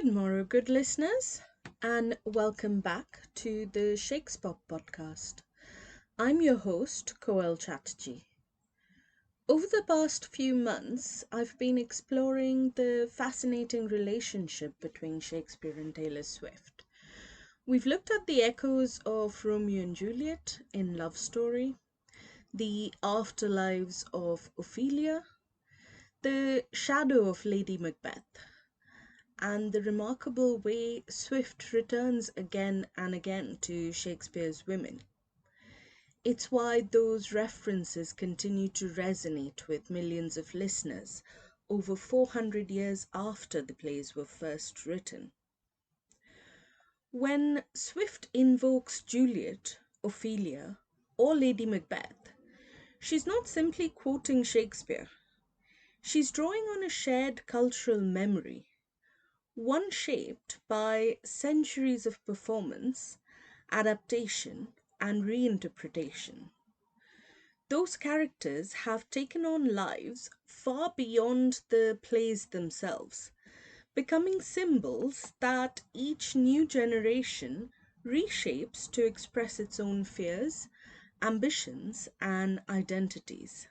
Good morrow, good listeners, and welcome back to the Shakespop Podcast. I'm your host, Koel Chatterjee. Over the past few months, I've been exploring the fascinating relationship between Shakespeare and Taylor Swift. We've looked at the echoes of Romeo and Juliet in Love Story, the afterlives of Ophelia, the shadow of Lady Macbeth, and the remarkable way Swift returns again and again to Shakespeare's women. It's why those references continue to resonate with millions of listeners over 400 years after the plays were first written. When Swift invokes Juliet, Ophelia, or Lady Macbeth, she's not simply quoting Shakespeare. She's drawing on a shared cultural memory, one shaped by centuries of performance, adaptation, and reinterpretation. Those characters have taken on lives far beyond the plays themselves, becoming symbols that each new generation reshapes to express its own fears, ambitions, and identities.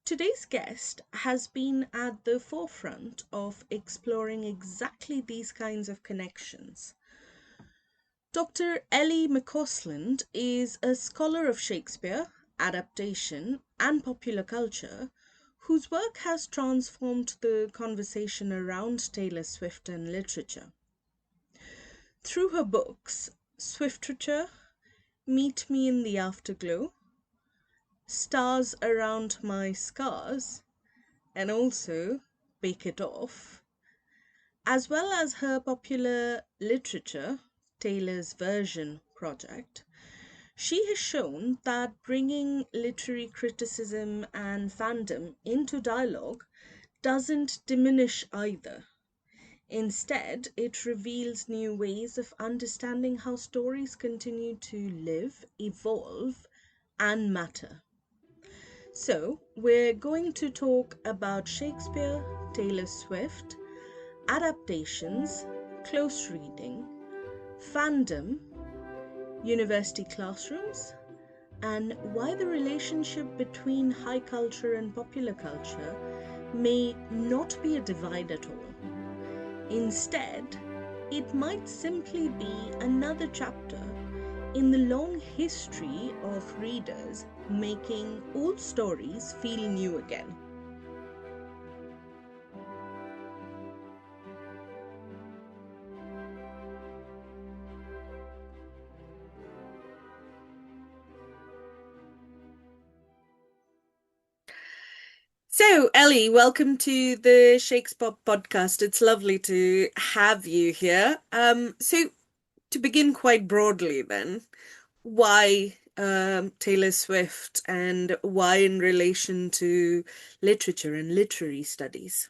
Today's guest has been at the forefront of exploring exactly these kinds of connections. Dr. Elly McCausland is a scholar of Shakespeare, adaptation, and popular culture whose work has transformed the conversation around Taylor Swift and literature. Through her books, Swiftriterature, Meet Me in the Afterglow, Stars Around My Scars, and also Bake It Off, as well as her popular literature, Taylor's Version project, she has shown that bringing literary criticism and fandom into dialogue doesn't diminish either. Instead, it reveals new ways of understanding how stories continue to live, evolve, and matter. So, we're going to talk about Shakespeare, Taylor Swift, adaptations, close reading, fandom, university classrooms, and why the relationship between high culture and popular culture may not be a divide at all. Instead, it might simply be another chapter in the long history of readers making old stories feel new again. So, Ellie, welcome to the Shakespop Podcast. It's lovely to have you here. So, to begin quite broadly, then, why Taylor Swift and why in relation to literature and literary studies?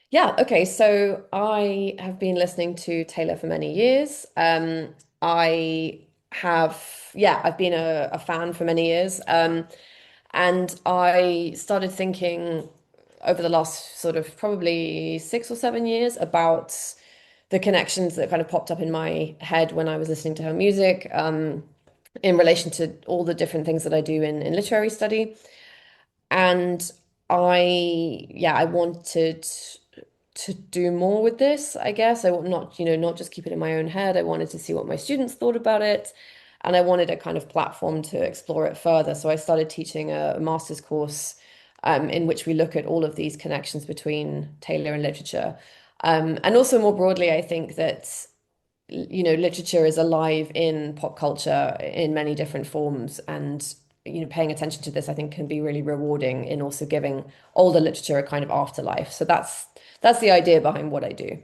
Yeah, okay. So I have been listening to Taylor for many years. I have, yeah, I've been a fan for many years. And I started thinking over the last sort of probably 6 or 7 years about the connections that kind of popped up in my head when I was listening to her music, in relation to all the different things that I do in literary study. And I wanted to do more with this, I guess. I want not just keep it in my own head. I wanted to see what my students thought about it. And I wanted a kind of platform to explore it further. So I started teaching a master's course in which we look at all of these connections between Taylor and literature. And also more broadly, I think that literature is alive in pop culture in many different forms, and paying attention to this, I think, can be really rewarding in also giving older literature a kind of afterlife. So that's the idea behind what I do.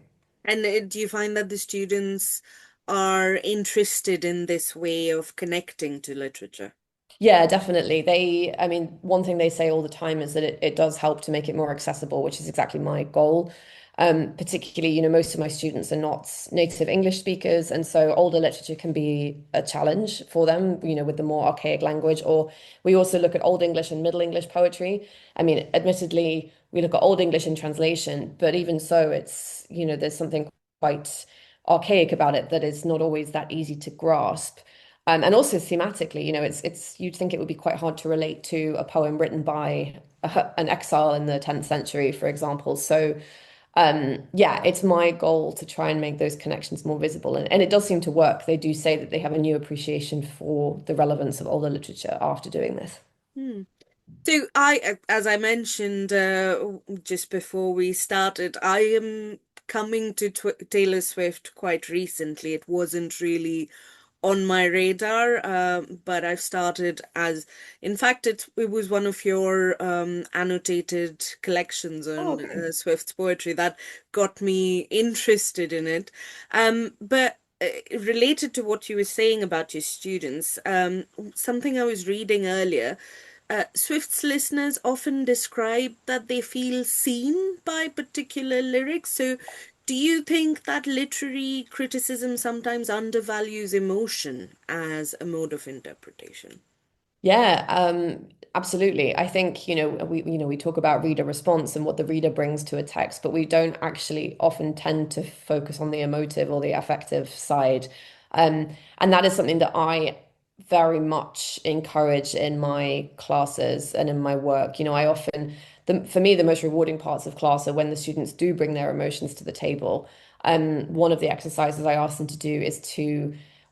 And do you find that the students are interested in this way of connecting to literature? Yeah, definitely. I mean, one thing they say all the time is that it does help to make it more accessible, which is exactly my goal. Particularly, most of my students are not native English speakers, and so older literature can be a challenge for them, with the more archaic language. Or we also look at Old English and Middle English poetry. I mean, admittedly, we look at Old English in translation, but even so, it's, there's something quite archaic about it that is not always that easy to grasp. And also thematically, you'd think it would be quite hard to relate to a poem written by an exile in the 10th century, for example. So, yeah, it's my goal to try and make those connections more visible. And it does seem to work. They do say that they have a new appreciation for the relevance of older literature after doing this. Hmm. So as I mentioned just before we started, I am coming to Taylor Swift quite recently. It wasn't really on my radar, but I've started in fact, it was one of your annotated collections Oh, on okay. Swift's poetry that got me interested in it. But related to what you were saying about your students, something I was reading earlier. Swift's listeners often describe that they feel seen by particular lyrics. So, do you think that literary criticism sometimes undervalues emotion as a mode of interpretation? Yeah, absolutely. I think, we talk about reader response and what the reader brings to a text, but we don't actually often tend to focus on the emotive or the affective side. And that is something that I very much encourage in my classes and in my work. I often, for me, the most rewarding parts of class are when the students do bring their emotions to the table. One of the exercises I ask them to do is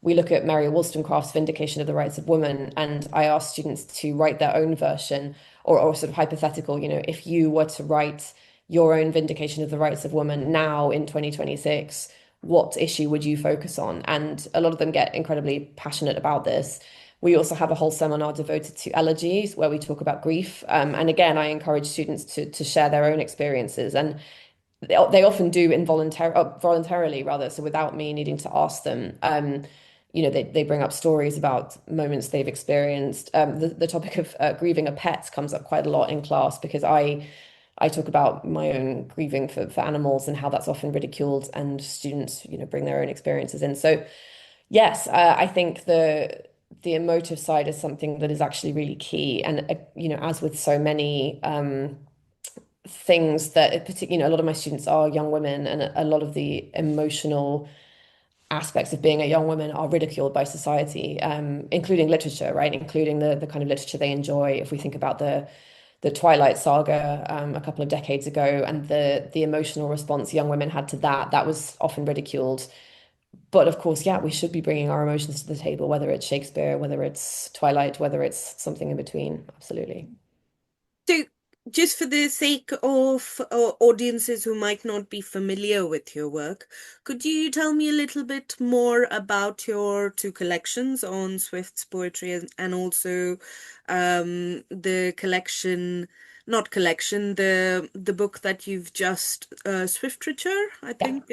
we look at Mary Wollstonecraft's Vindication of the Rights of Women, and I ask students to write their own version or sort of hypothetical, if you were to write your own Vindication of the Rights of Women now in 2026, what issue would you focus on? And a lot of them get incredibly passionate about this. We also have a whole seminar devoted to elegies where we talk about grief. And again, I encourage students to share their own experiences. And they often do voluntarily rather, so without me needing to ask them. They bring up stories about moments they've experienced. The topic of grieving a pet comes up quite a lot in class because I talk about my own grieving for animals and how that's often ridiculed, and students, bring their own experiences in. So yes, I think the emotive side is something that is actually really key. And as with so many things that, particularly, a lot of my students are young women, and a lot of the emotional aspects of being a young woman are ridiculed by society, including literature, right? Including the kind of literature they enjoy. If we think about the Twilight saga a couple of decades ago, and the emotional response young women had to that, that was often ridiculed. But of course, yeah, we should be bringing our emotions to the table, whether it's Shakespeare, whether it's Twilight, whether it's something in between. Absolutely. So, just for the sake of audiences who might not be familiar with your work, could you tell me a little bit more about your two collections on Swift's poetry and also the collection, not collection, the book that you've just Swiftriture, I Yeah. think.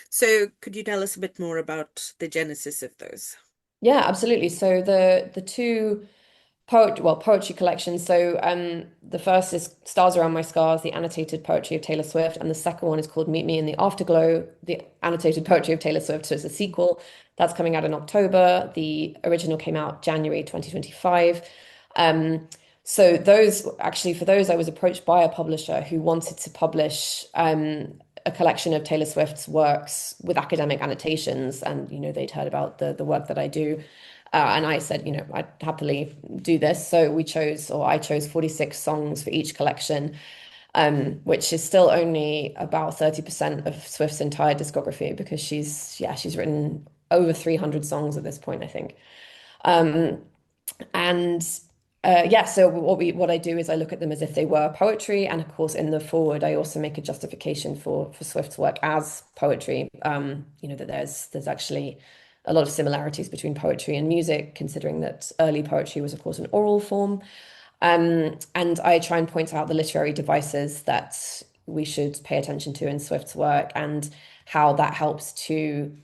So, could you tell us a bit more about the genesis of those? Yeah, absolutely. So the two poetry collections. So the first is Stars Around My Scars, the annotated poetry of Taylor Swift, and the second one is called Meet Me in the Afterglow, the annotated poetry of Taylor Swift. So it's a sequel that's coming out in October. The original came out January 2025. Um, so those actually, for those, I was approached by a publisher who wanted to publish a collection of Taylor Swift's works with academic annotations, and they'd heard about the work that I do. And I said, I'd happily do this. So I chose 46 songs for each collection, which is still only about 30% of Swift's entire discography because she's written over 300 songs at this point, I think. Um, and yeah, so what I do is I look at them as if they were poetry, and of course in the forward I also make a justification for Swift's work as poetry. That there's actually a lot of similarities between poetry and music, considering that early poetry was of course an oral form. And I try and point out the literary devices that we should pay attention to in Swift's work and how that helps to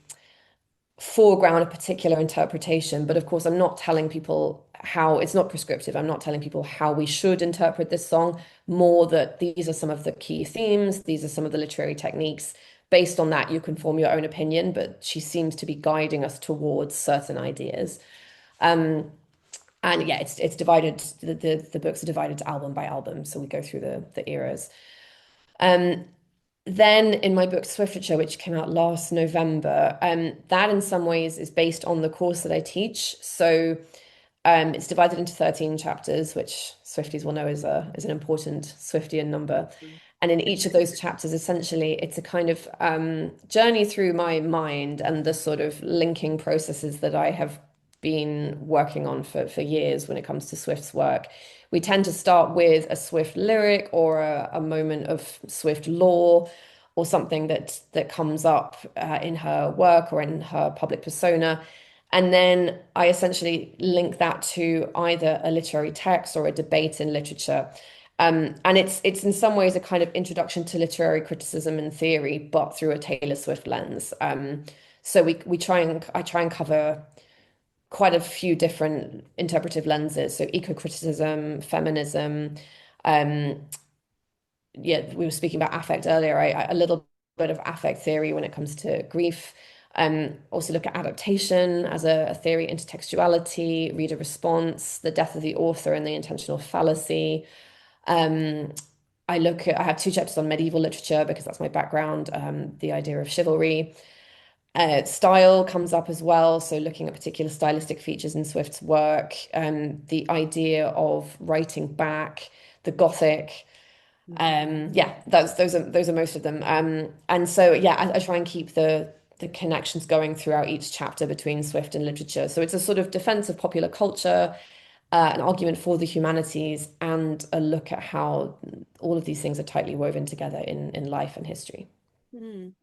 foreground a particular interpretation. But of course, I'm not telling people how it's not prescriptive. I'm not telling people how we should interpret this song, more that these are some of the key themes, these are some of the literary techniques. Based on that, you can form your own opinion, but she seems to be guiding us towards certain ideas. Um, and yeah, it's divided, the books are divided album by album, so we go through the eras. Um, then in my book Swiftie, which came out last November, that in some ways is based on the course that I teach. So it's divided into 13 chapters, which Swifties will know is an important Swiftian number. And in each of those chapters, essentially, it's a kind of journey through my mind and the sort of linking processes that I have been working on for years when it comes to Swift's work. We tend to start with a Swift lyric or a moment of Swift lore or something that comes up in her work or in her public persona. And then I essentially link that to either a literary text or a debate in literature. And it's in some ways a kind of introduction to literary criticism and theory, but through a Taylor Swift lens. So I try and cover quite a few different interpretive lenses. So eco-criticism, feminism, um, yeah, we were speaking about affect earlier, a little bit of affect theory when it comes to grief. Also look at adaptation as a theory, intertextuality, reader response, the death of the author and the intentional fallacy. Um, I have two chapters on medieval literature because that's my background, the idea of chivalry. Style comes up as well, so looking at particular stylistic features in Swift's work, the idea of writing back, the Gothic. Yeah, those are most of them. And so yeah, I try and keep the connections going throughout each chapter between Swift and literature. So it's a sort of defense of popular culture, an argument for the humanities, and a look at how all of these things are tightly woven together in life and history. Mm.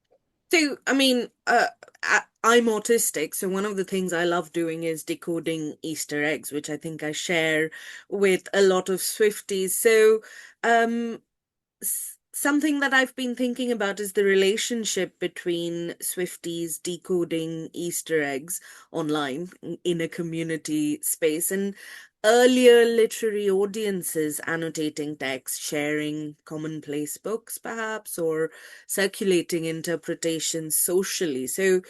So, I mean, I'm autistic, so one of the things I love doing is decoding Easter eggs, which I think I share with a lot of Swifties. So, um, something that I've been thinking about is the relationship between Swifties decoding Easter eggs online in a community space and earlier literary audiences annotating text, sharing commonplace books, perhaps, or circulating interpretations socially. So,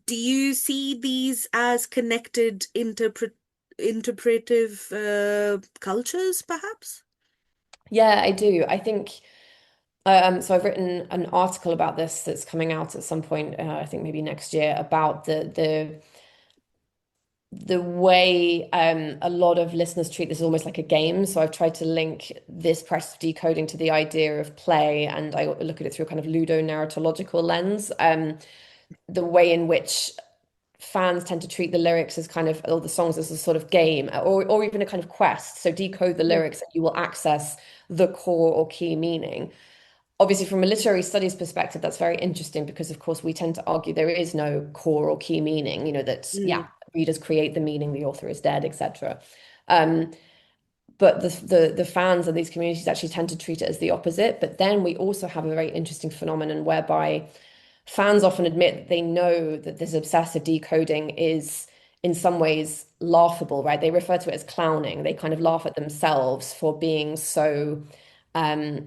do you see these as connected interpretive cultures, perhaps? Yeah, I do. I think so. I've written an article about this that's coming out at some point. I think maybe next year about the way a lot of listeners treat this almost like a game. So I've tried to link this practice of decoding to the idea of play, and I look at it through a kind of ludo-narratological lens. The way in which fans tend to treat the lyrics as kind of, or the songs as a sort of game, or even a kind of quest. So decode the lyrics and you will access the core or key meaning. Obviously, from a literary studies perspective, that's very interesting because, of course, we tend to argue there is no core or key meaning, that, yeah, Mm, readers create the meaning, the author is dead, etc. Um, but the fans and these communities actually tend to treat it as the opposite. But then we also have a very interesting phenomenon whereby fans often admit that they know that this obsessive decoding is in some ways laughable, right? They refer to it as clowning. They kind of laugh at themselves for being so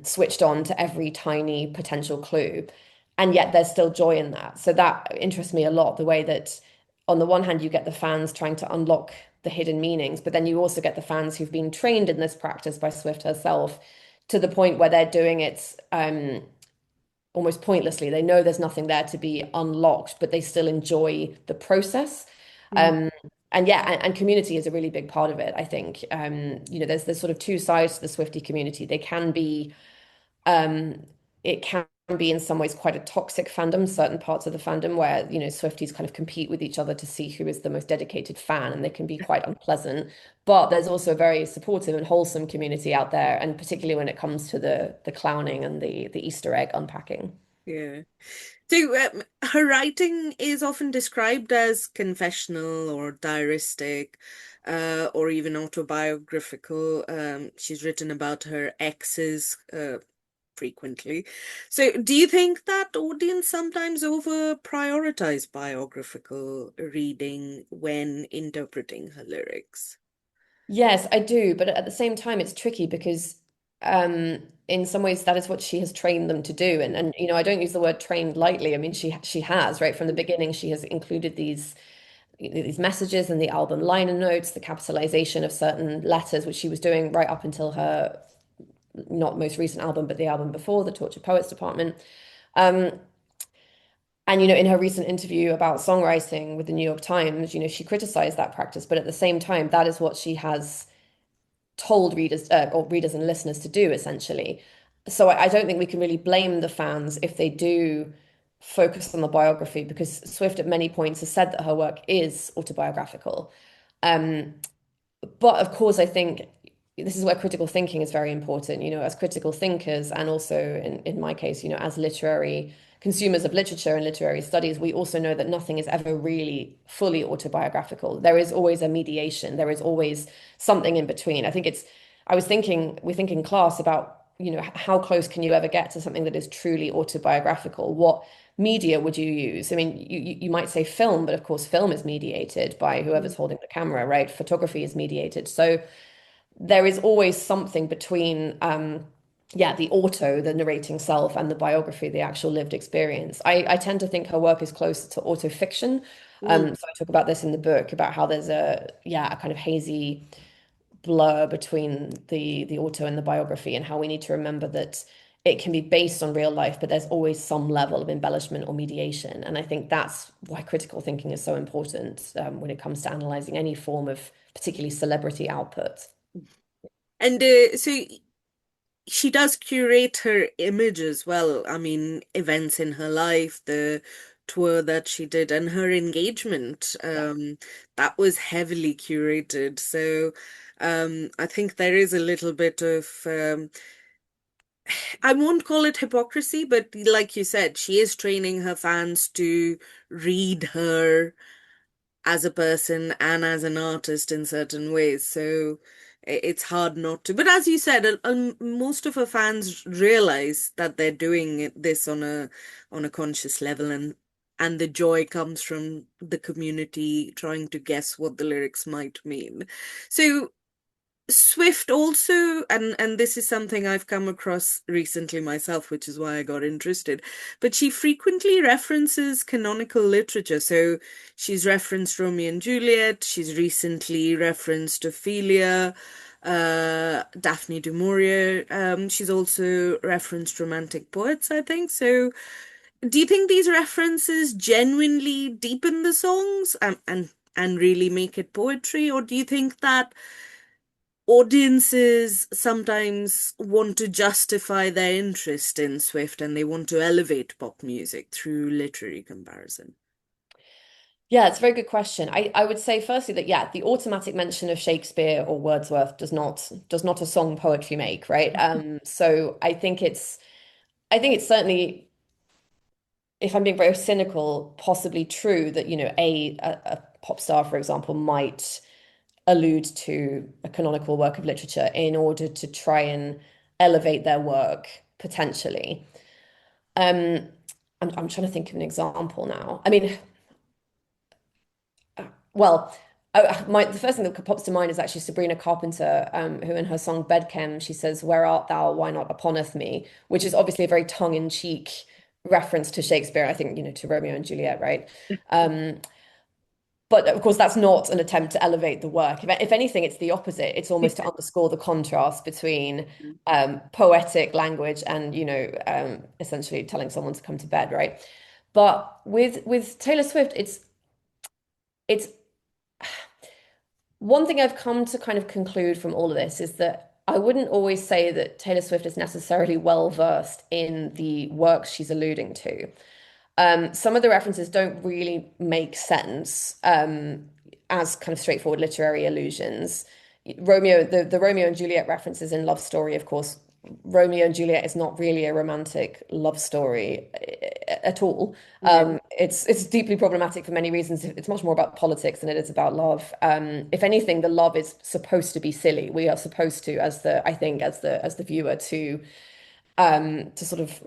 switched on to every tiny potential clue. And yet there's still joy in that. So that interests me a lot, the way that on the one hand, you get the fans trying to unlock the hidden meanings, but then you also get the fans who've been trained in this practice by Swift herself to the point where they're doing it almost pointlessly. They know there's nothing there to be unlocked, but they still enjoy the process. mm, Um, and yeah, and community is a really big part of it, I think. There's sort of two sides to the Swiftie community. They can be um, it can be in some ways quite a toxic fandom, certain parts of the fandom where, Swifties kind of compete with each other to see who is the most dedicated fan, and they can be quite unpleasant. But there's also a very supportive and wholesome community out there, and particularly when it comes to the clowning and the Easter egg unpacking. yeah. So, her writing is often described as confessional or diaristic, or even autobiographical. She's written about her exes, frequently. So, do you think that audience sometimes over prioritize biographical reading when interpreting her lyrics? Yes, I do, but at the same time, it's tricky because in some ways that is what she has trained them to do. And you know, I don't use the word trained lightly. I mean, she has, right? From the beginning, she has included these messages in the album liner notes, the capitalization of certain letters, which she was doing right up until her not most recent album, but the album before, the Tortured Poets Department. Um, and you know, in her recent interview about songwriting with the New York Times, you know, she criticized that practice, but at the same time, that is what she has told readers or readers and listeners to do essentially. So I don't think we can really blame the fans if they do focus on the biography because Swift at many points has said that her work is autobiographical. Um, but of course, I think this is where critical thinking is very important. You know, as critical thinkers, and also in my case, you know, as literary consumers of literature and literary studies, we also know that nothing is ever really fully autobiographical. There is always a mediation. There is always something in between. I think it's, I was thinking, we think in class about, you know, how close can you ever get to something that is truly autobiographical? What media would you use? I mean, you might say film, but of course, film is mediated by whoever's holding the camera, right? Photography is mediated. So there is always something between, yeah, the auto, the narrating self, and the biography, the actual lived experience. I tend to think her work is closer to autofiction. Mm. So I talk about this in the book about how there's a kind of hazy blur between the auto and the biography, and how we need to remember that it can be based on real life, but there's always some level of embellishment or mediation. And I think that's why critical thinking is so important when it comes to analyzing any form of particularly celebrity output. And so she does curate her image as well. I mean, events in her life, the tour that she did, and her engagement, that was heavily curated. So, I think there is a little bit of, I won't call it hypocrisy, but like you said, she is training her fans to read her as a person and as an artist in certain ways. So it's hard not to. But as you said, most of her fans realize that they're doing this on a conscious level, and the joy comes from the community trying to guess what the lyrics might mean. So Swift also, and this is something I've come across recently myself, which is why I got interested, but she frequently references canonical literature. So she's referenced Romeo and Juliet, she's recently referenced Ophelia, Daphne du Maurier. She's also referenced romantic poets, I think. So do you think these references genuinely deepen the songs and really make it poetry, or do you think that audiences sometimes want to justify their interest in Swift and they want to elevate pop music through literary comparison? Yeah, it's a very good question. I would say firstly that yeah, the automatic mention of Shakespeare or Wordsworth does not a song poetry make, right? So I think it's certainly, if I'm being very cynical, possibly true that, you know, a pop star, for example, might allude to a canonical work of literature in order to try and elevate their work potentially. Um, I'm trying to think of an example now. I mean, well, the first thing that pops to mind is actually Sabrina Carpenter, who in her song Bedchem, she says, "Where art thou? Why not uponeth me?" Which is obviously a very tongue-in-cheek reference to Shakespeare, I think, you know, to Romeo and Juliet, right? Um, but of course, that's not an attempt to elevate the work. If anything, it's the opposite. It's almost to underscore the contrast between poetic language and, you know, essentially telling someone to come to bed, right? But with Taylor Swift, it's one thing I've come to kind of conclude from all of this is that I wouldn't always say that Taylor Swift is necessarily well versed in the works she's alluding to. Some of the references don't really make sense as kind of straightforward literary allusions. The Romeo and Juliet references in Love Story, of course, Romeo and Juliet is not really a romantic love story at all. Yeah. It's deeply problematic for many reasons. It's much more about politics than it is about love. If anything, the love is supposed to be silly. We are supposed to, I think, as the viewer, to sort of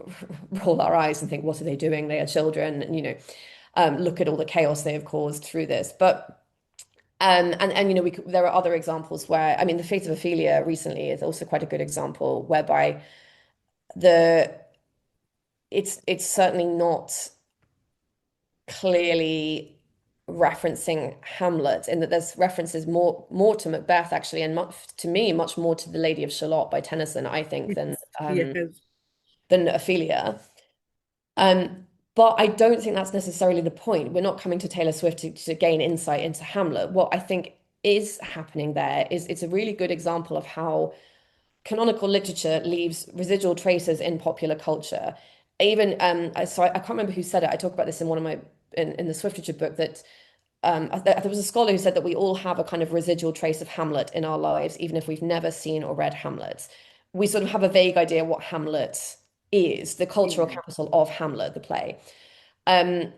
roll our eyes and think, what are they doing? They are children, and you know, look at all the chaos they have caused through this. But And there are other examples where, I mean, the Fate of Ophelia recently is also quite a good example, whereby the it's certainly not clearly referencing Hamlet, in that there's references more to Macbeth actually, and much, to me, much more to the Lady of Shalott by Tennyson, I think, Yes. than Ophelia. But I don't think that's necessarily the point. We're not coming to Taylor Swift to gain insight into Hamlet. What I think is happening there is it's a really good example of how canonical literature leaves residual traces in popular culture. Even I can't remember who said it. I talk about this in one of my in the Swiftie book, that there was a scholar who said that we all have a kind of residual trace of Hamlet in our lives, even if we've never seen or read Hamlet. We sort of have a vague idea what Hamlet is, the cultural Yeah. capital of Hamlet, the play. Um,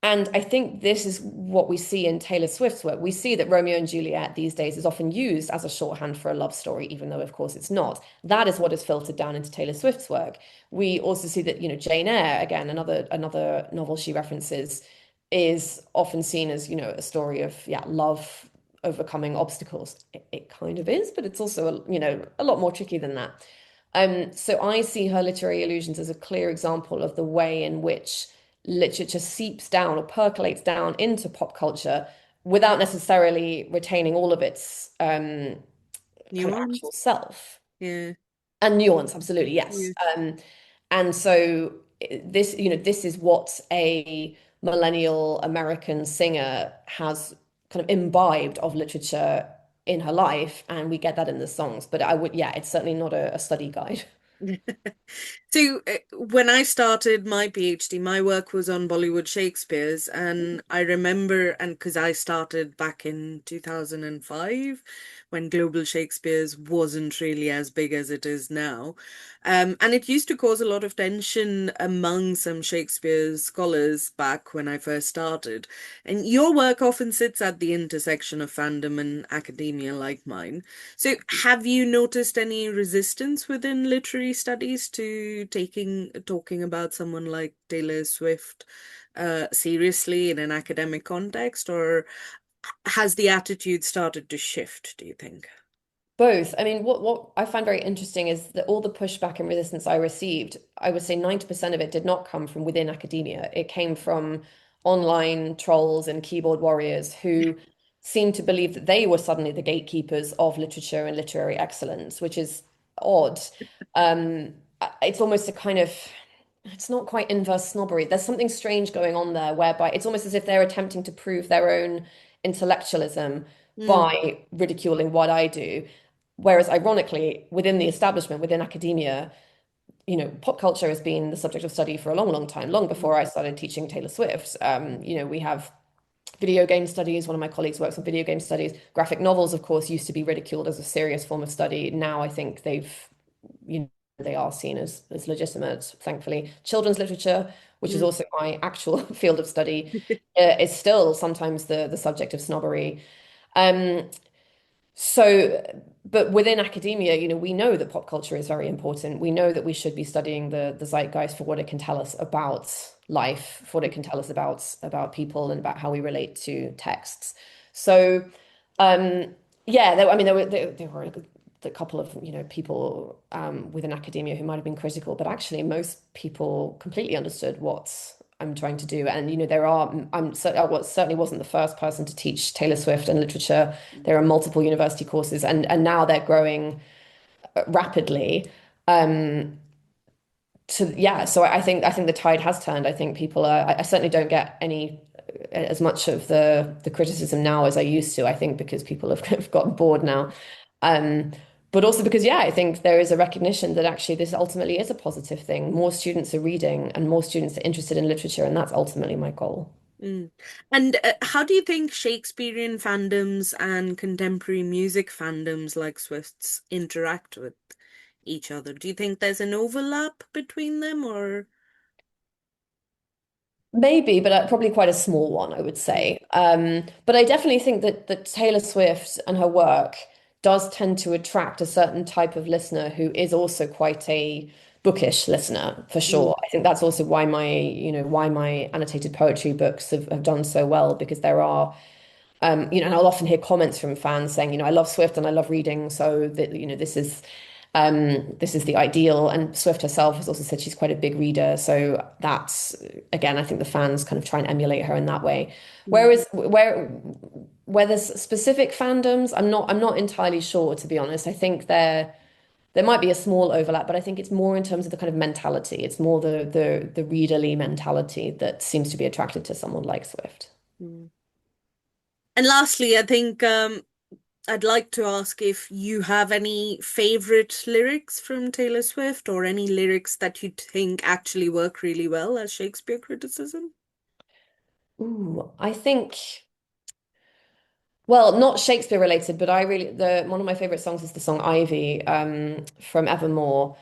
and I think this is what we see in Taylor Swift's work. We see that Romeo and Juliet these days is often used as a shorthand for a love story, even though, of course, it's not. That is what is filtered down into Taylor Swift's work. We also see that, Jane Eyre, again, another novel she references, is often seen as, a story of, yeah, love overcoming obstacles. It kind of is, but it's also, a lot more tricky than that. So I see her literary allusions as a clear example of the way in which literature seeps down or percolates down into pop culture without necessarily retaining all of its kind of actual Nuance. self. Yeah. And nuance, absolutely, yes. Yeah. And so this is what a millennial American singer has kind of imbibed of literature in her life, and we get that in the songs. But yeah, it's certainly not a study guide. So, when I started my PhD, my work was on Bollywood Shakespeare's, and I remember, and because I started back in 2005, when Global Shakespeare's wasn't really as big as it is now. And it used to cause a lot of tension among some Shakespeare scholars back when I first started. And your work often sits at the intersection of fandom and academia, like mine. So, have you noticed any resistance within literary studies to talking about someone like Taylor Swift seriously in an academic context, or has the attitude started to shift, do you think? Both. I mean, what I find very interesting is that all the pushback and resistance I received, I would say 90% of it did not come from within academia. It came from online trolls and keyboard warriors who seemed to believe that they were suddenly the gatekeepers of literature and literary excellence, which is odd. It's almost a kind of, it's not quite inverse snobbery. There's something strange going on there, whereby it's almost as if they're attempting to prove their own intellectualism Mm, by ridiculing what I do. Whereas ironically, within the establishment, within academia, pop culture has been the subject of study for a long, long time, long before I started teaching Taylor Swift. We have video game studies. One of my colleagues works on video game studies. Graphic novels, of course, used to be ridiculed as a serious form of study. Now I think you know, they are seen as legitimate, thankfully. Children's literature, which is mm, also my actual field of study, is still sometimes the subject of snobbery. Um, so, but within academia, we know that pop culture is very important. We know that we should be studying the zeitgeist for what it can tell us about life, for what it can tell us about people and about how we relate to texts. So, yeah, I mean, there were a couple of people within academia who might have been critical, but actually most people completely understood what I'm trying to do. And I certainly wasn't the first person to teach Taylor Swift and literature. There are multiple university courses, and now they're growing rapidly. Um, so I think the tide has turned. I think people are. I certainly don't get any as much of the criticism now as I used to. I think because people have kind of gotten bored now. Um, but also because, yeah, I think there is a recognition that actually this ultimately is a positive thing. More students are reading and more students are interested in literature, and that's ultimately my goal. mm. And how do you think Shakespearean fandoms and contemporary music fandoms like Swift's interact with each other? Do you think there's an overlap between them, or? Maybe, but probably quite a small one, I would say. But I definitely think that Taylor Swift and her work does tend to attract a certain type of listener who is also quite a bookish listener, for Mm, sure. I think that's also why my annotated poetry books have done so well, because there are And I'll often hear comments from fans saying, I love Swift and I love reading, so that, this is the ideal. And Swift herself has also said she's quite a big reader, so that's again, I think the fans kind of try and emulate her in that way. Mm. Whereas where there's specific fandoms, I'm not entirely sure, to be honest. I think there might be a small overlap, but I think it's more in terms of the kind of mentality. It's more the readerly mentality that seems to be attracted to someone like Swift. Mm. And lastly, I think I'd like to ask if you have any favorite lyrics from Taylor Swift or any lyrics that you think actually work really well as Shakespeare criticism. Ooh, I think, well, not Shakespeare related, but I really the one of my favorite songs is the song Ivy, from Evermore.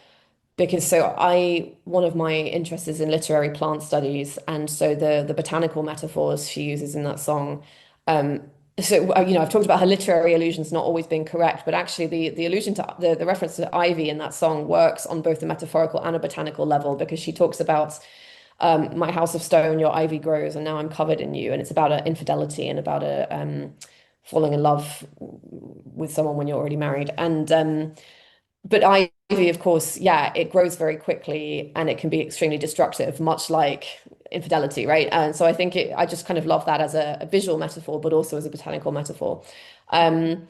Because one of my interests is in literary plant studies, and so the botanical metaphors she uses in that song. Um, I've talked about her literary allusions not always being correct, but actually the allusion to the reference to ivy in that song works on both the metaphorical and a botanical level, because she talks about my house of stone, your ivy grows, and now I'm covered in you, and it's about infidelity and about falling in love with someone when you're already married, and but ivy, of course, yeah, it grows very quickly and it can be extremely destructive, much like infidelity, right? And so I just kind of love that as a visual metaphor, but also as a botanical metaphor. Um,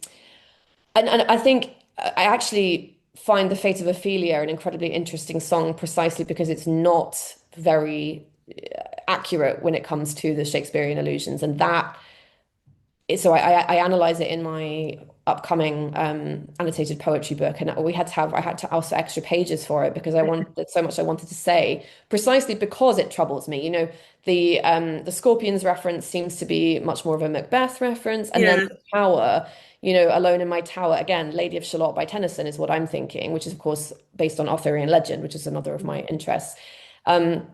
and I think I actually find The Fate of Ophelia an incredibly interesting song precisely because it's not very accurate when it comes to the Shakespearean allusions. And that so I analyze it in my upcoming annotated poetry book, and I had to ask for extra pages for it because I wanted so much I wanted to say, precisely because it troubles me. The Scorpions reference seems to be much more of a Macbeth reference, and then Yeah. the Tower, Alone in My Tower, again, Lady of Shalott by Tennyson is what I'm thinking, which is of course based on Arthurian legend, which is another of my interests. Um,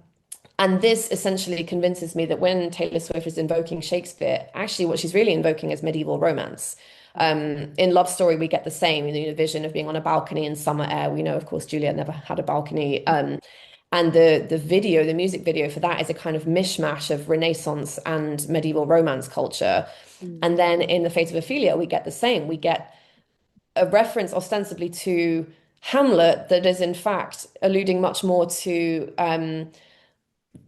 and this essentially convinces me that when Taylor Swift is invoking Shakespeare, actually what she's really invoking is medieval romance. In Love Story, we get the same, vision of being on a balcony in summer air. We know, of course, Juliet never had a balcony. And the music video for that is a kind of mishmash of Renaissance and medieval romance culture. Mm. And then in The Fate of Ophelia, we get the same. We get a reference ostensibly to Hamlet that is in fact alluding much more to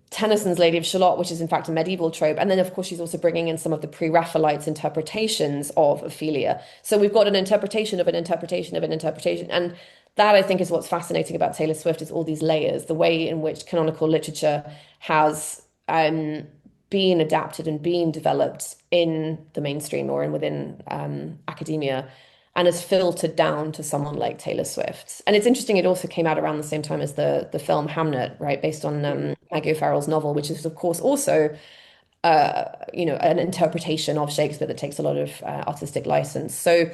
Tennyson's Lady of Shalott, which is in fact a medieval trope. And then, of course, she's also bringing in some of the pre-Raphaelites interpretations of Ophelia. So we've got an interpretation of an interpretation of an interpretation. And that, I think, is what's fascinating about Taylor Swift, is all these layers, the way in which canonical literature has been adapted and been developed in the mainstream or within academia, and has filtered down to someone like Taylor Swift. And it's interesting, it also came out around the same time as the film Hamnet, right, based on Maggie O'Farrell's novel, which is, of course, also an interpretation of Shakespeare that takes a lot of artistic license. So,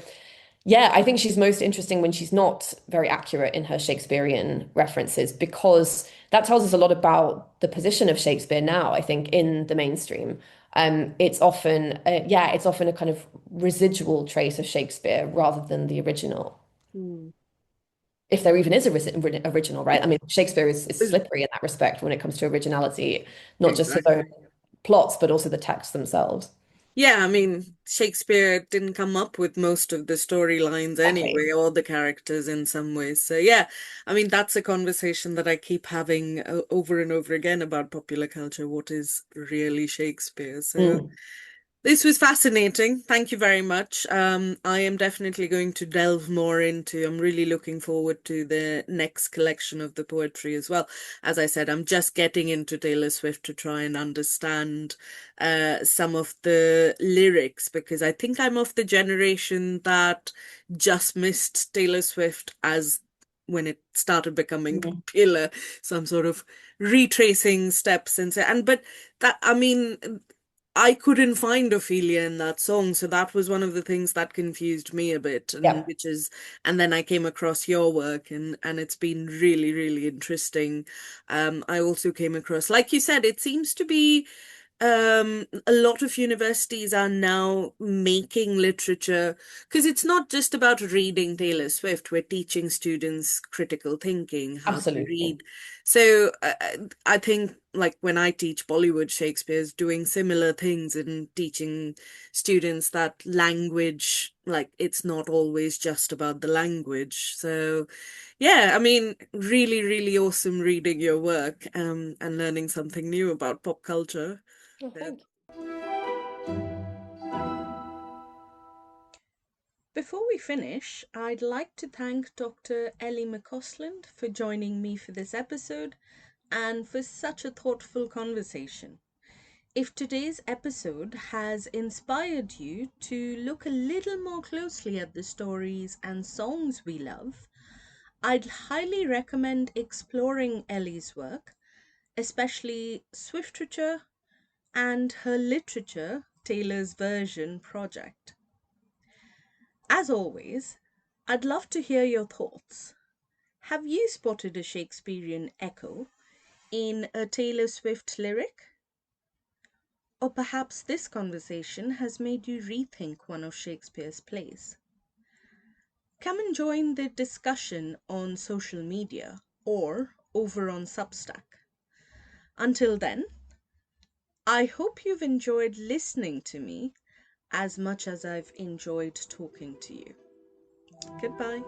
yeah, I think she's most interesting when she's not very accurate in her Shakespearean references, because that tells us a lot about the position of Shakespeare now, I think, in the mainstream. It's often a kind of residual trace of Shakespeare rather than the original. Mm. If there even is a original, right? I mean, Shakespeare is slippery in that respect when it comes to originality, not just his own Exactly. plots, but also the texts themselves. Yeah, I mean, Shakespeare didn't come up with most of the storylines Exactly. anyway, or the characters in some ways. So, yeah, I mean, that's a conversation that I keep having over and over again about popular culture. What is really Shakespeare? So, Mm. this was fascinating. Thank you very much. I am definitely going to delve more into, I'm really looking forward to the next collection of the poetry as well. As I said, I'm just getting into Taylor Swift to try and understand some of the lyrics, because I think I'm of the generation that just missed Taylor Swift as when it started becoming Mm. popular, some sort of retracing steps and so, and but that, I mean, I couldn't find Ophelia in that song, so that was one of the things that confused me a bit, and Yeah, which is, and then I came across your work, and it's been really, really interesting. I also came across, like you said, it seems to be a lot of universities are now making literature, because it's not just about reading Taylor Swift. We're teaching students critical thinking, how to absolutely. read. So I think like when I teach Bollywood, Shakespeare's doing similar things in teaching students that language, like it's not always just about the language. So yeah, I mean, really, really awesome reading your work and learning something new about pop culture. Oh, Yeah. thank Before we finish, I'd like to thank Dr. Elly McCausland for joining me for this episode and for such a thoughtful conversation. If today's episode has inspired you to look a little more closely at the stories and songs we love, I'd highly recommend exploring Ellie's work, especially Swiftie and her literature Taylor's Version project. As always, I'd love to hear your thoughts. Have you spotted a Shakespearean echo in a Taylor Swift lyric? Or perhaps this conversation has made you rethink one of Shakespeare's plays. Come and join the discussion on social media or over on Substack. Until then, I hope you've enjoyed listening to me as much as I've enjoyed talking to you. Goodbye.